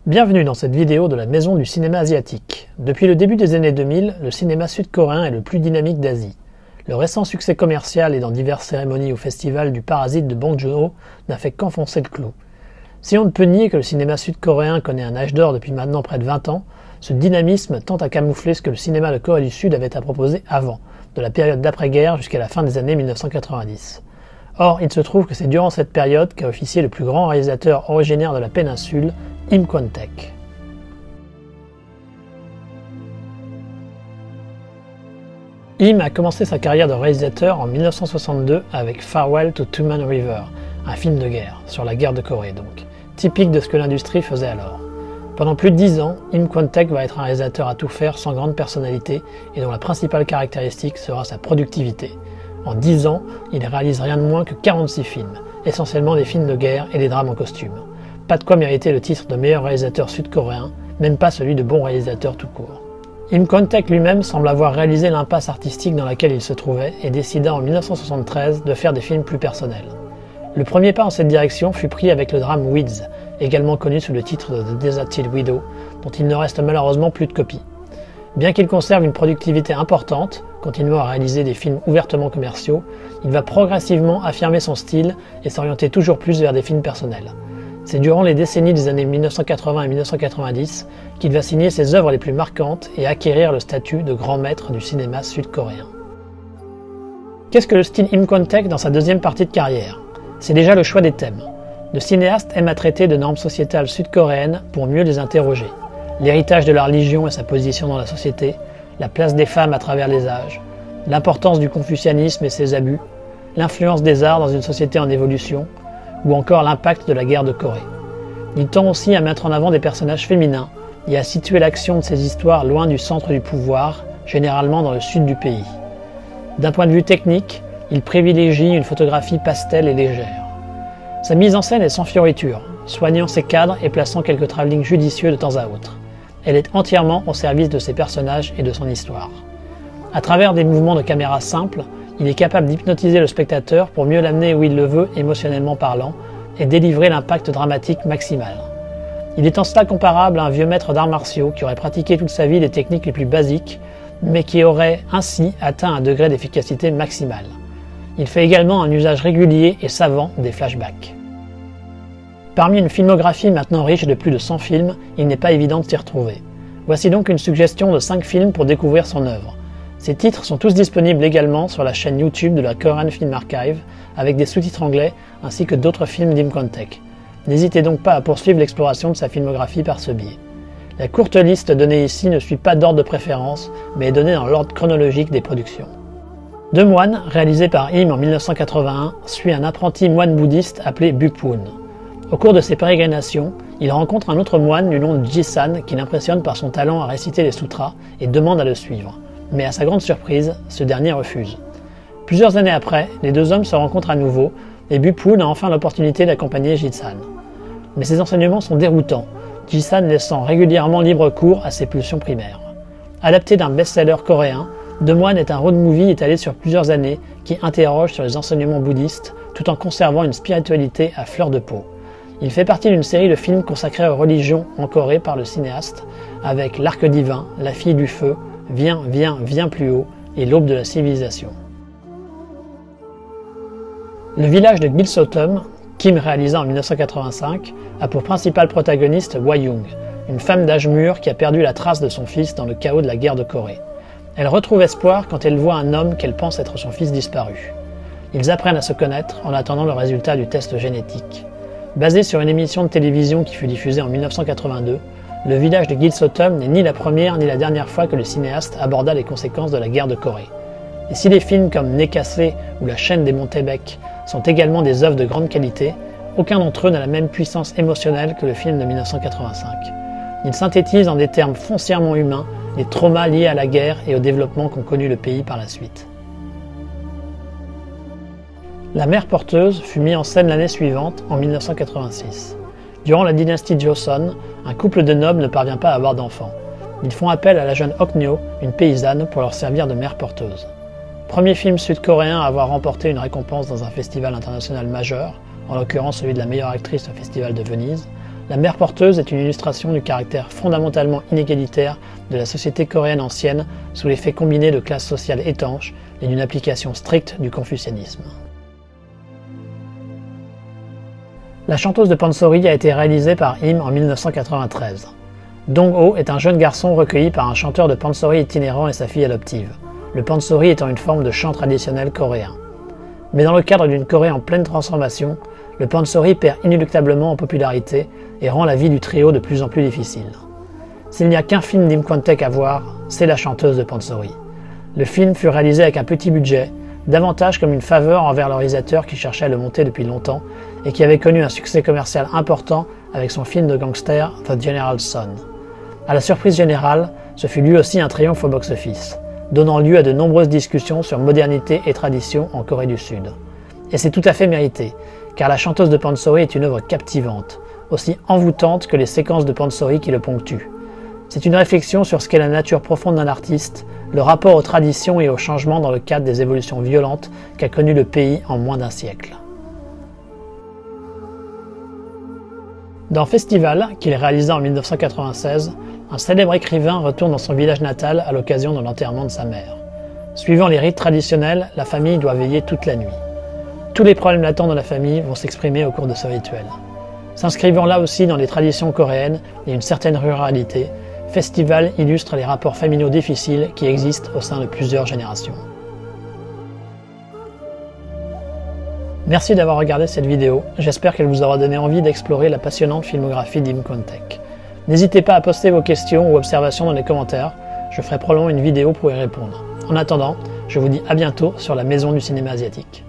Bienvenue dans cette vidéo de la Maison du cinéma asiatique. Depuis le début des années 2000, le cinéma sud-coréen est le plus dynamique d'Asie. Le récent succès commercial et dans diverses cérémonies au festival du Parasite de Bong Joon-ho n'a fait qu'enfoncer le clou. Si on ne peut nier que le cinéma sud-coréen connaît un âge d'or depuis maintenant près de 20 ans, ce dynamisme tend à camoufler ce que le cinéma de Corée du Sud avait à proposer avant, de la période d'après-guerre jusqu'à la fin des années 1990. Or, il se trouve que c'est durant cette période qu'a officié le plus grand réalisateur originaire de la péninsule, Im Kwon-taek. Im a commencé sa carrière de réalisateur en 1962 avec Farewell to Tuman River, un film de guerre, sur la guerre de Corée donc, typique de ce que l'industrie faisait alors. Pendant plus de 10 ans, Im Kwon-taek va être un réalisateur à tout faire sans grande personnalité et dont la principale caractéristique sera sa productivité. En 10 ans, il réalise rien de moins que 46 films, essentiellement des films de guerre et des drames en costume. Pas de quoi mériter le titre de meilleur réalisateur sud-coréen, même pas celui de bon réalisateur tout court. Im Kwon-taek lui-même semble avoir réalisé l'impasse artistique dans laquelle il se trouvait et décida en 1973 de faire des films plus personnels. Le premier pas en cette direction fut pris avec le drame Weeds, également connu sous le titre de The Deserted Widow, dont il ne reste malheureusement plus de copies. Bien qu'il conserve une productivité importante, continuant à réaliser des films ouvertement commerciaux, il va progressivement affirmer son style et s'orienter toujours plus vers des films personnels. C'est durant les décennies des années 1980 et 1990 qu'il va signer ses œuvres les plus marquantes et acquérir le statut de grand maître du cinéma sud-coréen. Qu'est-ce que le style Im Kwon-taek dans sa deuxième partie de carrière? C'est déjà le choix des thèmes. Le cinéaste aime à traiter de normes sociétales sud-coréennes pour mieux les interroger. L'héritage de la religion et sa position dans la société, la place des femmes à travers les âges, l'importance du confucianisme et ses abus, l'influence des arts dans une société en évolution, ou encore l'impact de la guerre de Corée. Il tend aussi à mettre en avant des personnages féminins et à situer l'action de ces histoires loin du centre du pouvoir, généralement dans le sud du pays. D'un point de vue technique, il privilégie une photographie pastel et légère. Sa mise en scène est sans fioriture, soignant ses cadres et plaçant quelques travelling judicieux de temps à autre. Elle est entièrement au service de ses personnages et de son histoire. À travers des mouvements de caméra simples, il est capable d'hypnotiser le spectateur pour mieux l'amener où il le veut émotionnellement parlant et délivrer l'impact dramatique maximal. Il est en cela comparable à un vieux maître d'arts martiaux qui aurait pratiqué toute sa vie les techniques les plus basiques, mais qui aurait ainsi atteint un degré d'efficacité maximale. Il fait également un usage régulier et savant des flashbacks. Parmi une filmographie maintenant riche de plus de 100 films, il n'est pas évident de s'y retrouver. Voici donc une suggestion de 5 films pour découvrir son œuvre. Ces titres sont tous disponibles également sur la chaîne YouTube de la Korean Film Archive, avec des sous-titres anglais ainsi que d'autres films d'Im Kwon-taek. N'hésitez donc pas à poursuivre l'exploration de sa filmographie par ce biais. La courte liste donnée ici ne suit pas d'ordre de préférence, mais est donnée dans l'ordre chronologique des productions. Deux moines, réalisé par Im en 1981, suit un apprenti moine bouddhiste appelé Bukwoon. Au cours de ses pérégrinations, il rencontre un autre moine du nom de Ji-san qui l'impressionne par son talent à réciter les sutras et demande à le suivre. Mais à sa grande surprise, ce dernier refuse. Plusieurs années après, les deux hommes se rencontrent à nouveau et Bukwoon a enfin l'opportunité d'accompagner Ji-san. Mais ses enseignements sont déroutants, Ji-san laissant régulièrement libre cours à ses pulsions primaires. Adapté d'un best-seller coréen, Deux moines est un road movie étalé sur plusieurs années qui interroge sur les enseignements bouddhistes tout en conservant une spiritualité à fleur de peau. Il fait partie d'une série de films consacrés aux religions en Corée par le cinéaste, avec L'Arc divin, La fille du feu, Viens, viens, viens plus haut et L'aube de la civilisation. Le village de Gilsotum, Kim réalisa en 1985, a pour principal protagoniste Hwa-young, une femme d'âge mûr qui a perdu la trace de son fils dans le chaos de la guerre de Corée. Elle retrouve espoir quand elle voit un homme qu'elle pense être son fils disparu. Ils apprennent à se connaître en attendant le résultat du test génétique. Basé sur une émission de télévision qui fut diffusée en 1982, le village de Gilsotum n'est ni la première ni la dernière fois que le cinéaste aborda les conséquences de la guerre de Corée. Et si des films comme Nez cassé ou La chaîne des monts Taebaek sont également des œuvres de grande qualité, aucun d'entre eux n'a la même puissance émotionnelle que le film de 1985. Il synthétise en des termes foncièrement humains les traumas liés à la guerre et au développement qu'ont connu le pays par la suite. La mère porteuse fut mise en scène l'année suivante, en 1986. Durant la dynastie Joseon, un couple de nobles ne parvient pas à avoir d'enfants. Ils font appel à la jeune Oknyo, une paysanne, pour leur servir de mère porteuse. Premier film sud-coréen à avoir remporté une récompense dans un festival international majeur, en l'occurrence celui de la meilleure actrice au Festival de Venise, La mère porteuse est une illustration du caractère fondamentalement inégalitaire de la société coréenne ancienne sous l'effet combiné de classes sociales étanches et d'une application stricte du confucianisme. La chanteuse de Pansori a été réalisée par Im en 1993. Dong-ho est un jeune garçon recueilli par un chanteur de Pansori itinérant et sa fille adoptive, le Pansori étant une forme de chant traditionnel coréen. Mais dans le cadre d'une Corée en pleine transformation, le Pansori perd inéluctablement en popularité et rend la vie du trio de plus en plus difficile. S'il n'y a qu'un film d'Im Kwon-taek à voir, c'est La chanteuse de Pansori. Le film fut réalisé avec un petit budget, davantage comme une faveur envers le réalisateur qui cherchait à le monter depuis longtemps et qui avait connu un succès commercial important avec son film de gangster The General's Son. À la surprise générale, ce fut lui aussi un triomphe au box-office, donnant lieu à de nombreuses discussions sur modernité et tradition en Corée du Sud. Et c'est tout à fait mérité, car La chanteuse de Pansori est une œuvre captivante, aussi envoûtante que les séquences de Pansori qui le ponctuent. C'est une réflexion sur ce qu'est la nature profonde d'un artiste, le rapport aux traditions et aux changements dans le cadre des évolutions violentes qu'a connu le pays en moins d'un siècle. Dans Festival, qu'il réalisa en 1996, un célèbre écrivain retourne dans son village natal à l'occasion de l'enterrement de sa mère. Suivant les rites traditionnels, la famille doit veiller toute la nuit. Tous les problèmes latents de la famille vont s'exprimer au cours de ce rituel. S'inscrivant là aussi dans les traditions coréennes et une certaine ruralité, Festival illustre les rapports familiaux difficiles qui existent au sein de plusieurs générations. Merci d'avoir regardé cette vidéo, j'espère qu'elle vous aura donné envie d'explorer la passionnante filmographie d'Im Kwon-taek. N'hésitez pas à poster vos questions ou observations dans les commentaires, je ferai probablement une vidéo pour y répondre. En attendant, je vous dis à bientôt sur la Maison du cinéma asiatique.